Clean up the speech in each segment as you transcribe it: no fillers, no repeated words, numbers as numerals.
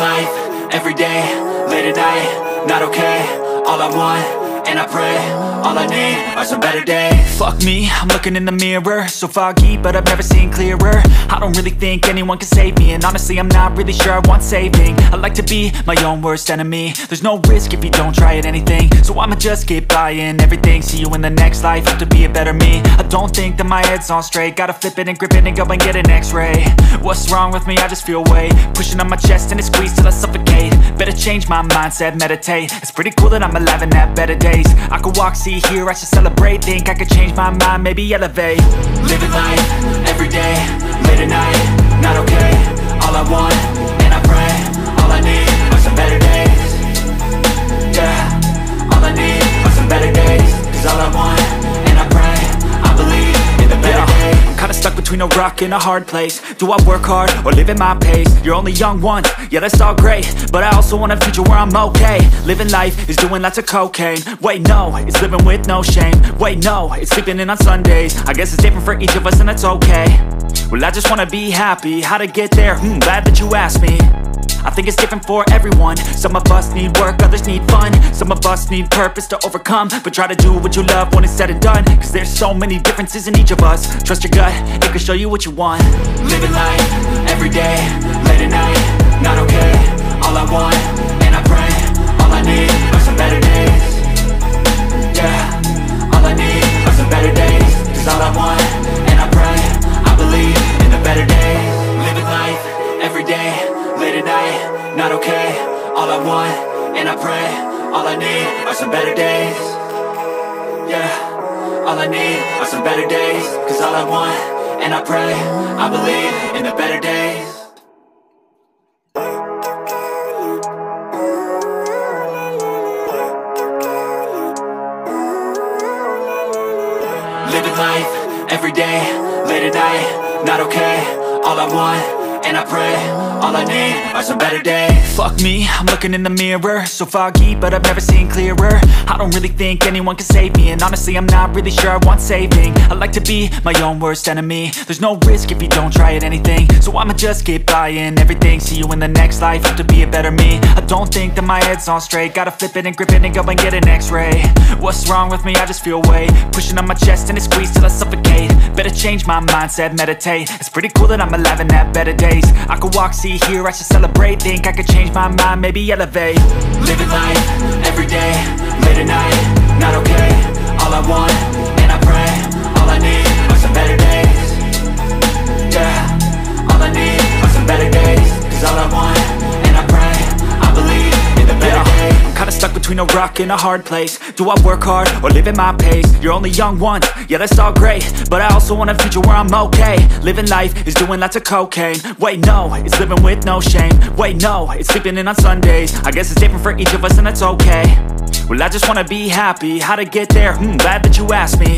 life, every day, late at night, not okay. All I want, and I pray, all I need are some better days. Fuck me, I'm looking in the mirror, so foggy, but I've never seen clearer. I don't really think anyone can save me, and honestly I'm not really sure I want saving. I like to be my own worst enemy. There's no risk if you don't try at anything, so I'ma just keep buying everything. See you in the next life, have to be a better me. I don't think that my head's on straight, gotta flip it and grip it and go and get an x-ray. What's wrong with me? I just feel weight pushing on my chest and it squeezes till I suffocate. Better change my mindset, meditate. It's pretty cool that I'm alive and have better days. I could walk, see, hear, I should celebrate. Think I could change my mind, maybe elevate. Living life, every day, late at night, not okay. All I want, and I pray, all I need are some better days. Yeah, all I need are some better days. Cause all I want, and I pray, I believe in the better days. I'm kinda stuck between a rock and a hard place. Do I work hard or live at my pace? You're only young once, yeah that's all great, but I also want a future where I'm okay. Living life is doing lots of cocaine. Wait no, it's living with no shame. Wait no, it's sleeping in on Sundays. I guess it's different for each of us and that's okay. Well I just wanna be happy, how to get there? Glad that you asked me. I think it's different for everyone. Some of us need work, others need fun. Some of us need purpose to overcome. But try to do what you love when it's said and done, cause there's so many differences in each of us. Trust your gut, it can show you what you want. Living life, every day, late at night, not okay. All I want, and I pray, all I need are some better days. Yeah, all I need are some better days. Cause all I want, and I pray, I believe in the better days. Living life, every day, late at night, not okay. All I want, and I pray, all I need are some better days. Yeah, all I need are some better days. Cause all I want, and I pray, I believe in the better days. Living life, every day, late at night, not okay. All I want, and I pray, all I need are some better days. Fuck me, I'm looking in the mirror, so foggy, but I've never seen clearer. I don't really think anyone can save me, and honestly I'm not really sure I want saving. I like to be my own worst enemy. There's no risk if you don't try at anything, so I'ma just keep buying everything. See you in the next life, have to be a better me. I don't think that my head's on straight, gotta flip it and grip it and go and get an x-ray. What's wrong with me? I just feel weight pushing on my chest and it squeezes till I suffocate. Better change my mindset, meditate. It's pretty cool that I'm alive and have better days. I could walk, see, hear, I should celebrate. Think I could change my mind, maybe elevate. Living life, every day, late at night, not okay. All I want, and I pray, all I need are some better days. Yeah, all I need are some better days. Cause all I want, and I pray, I believe in the better days. I'm kinda stuck between a rock and a hard place. Do I work hard or live at my pace? You're only young once, yeah that's all great, but I also want a future where I'm okay. Living life is doing lots of cocaine. Wait no, it's living with no shame. Wait no, it's sleeping in on Sundays. I guess it's different for each of us and that's okay. Well I just wanna be happy, how to get there? Glad that you asked me.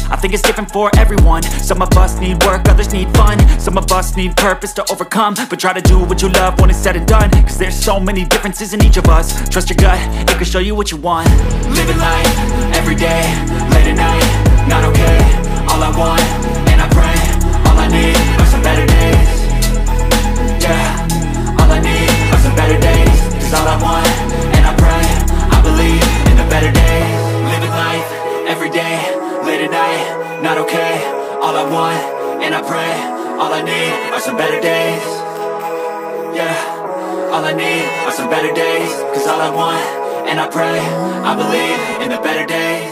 I think it's different for everyone. Some of us need work, others need fun. Some of us need purpose to overcome. But try to do what you love when it's said and done, cause there's so many differences in each of us. Trust your gut, it can show you what you want. Living life, every day, late at night, not okay. All I want, and I pray, all I need are some better days. Yeah, all I need are some better days. Cause all I want, and I pray, I believe in the better days. Living life, every day, late at night, not okay. All I want, and I pray, all I need are some better days. Yeah, all I need are some better days. Cause all I want, and I pray, I believe in the better days.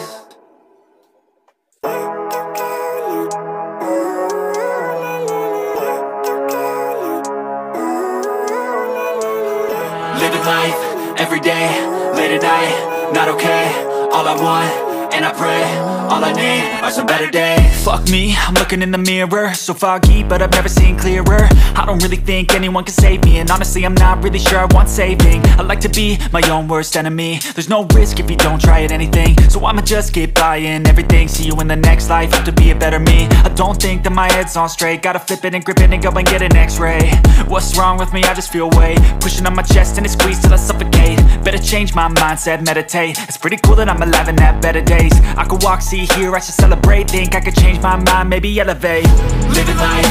Living life, every day, late at night, not okay. All I want, and I pray, all I need are some better days. Fuck me, I'm looking in the mirror, so foggy, but I've never seen clearer. I don't really think anyone can save me, and honestly I'm not really sure I want saving. I like to be my own worst enemy. There's no risk if you don't try at anything, so I'ma just keep buying everything. See you in the next life, have to be a better me. I don't think that my head's on straight, gotta flip it and grip it and go and get an x-ray. What's wrong with me? I just feel weight pushing on my chest and it squeezes till I suffocate. Better change my mindset, meditate. It's pretty cool that I'm alive and have better days. I could walk, see, hear, I should celebrate. Think I could change my mind, maybe elevate. Living life,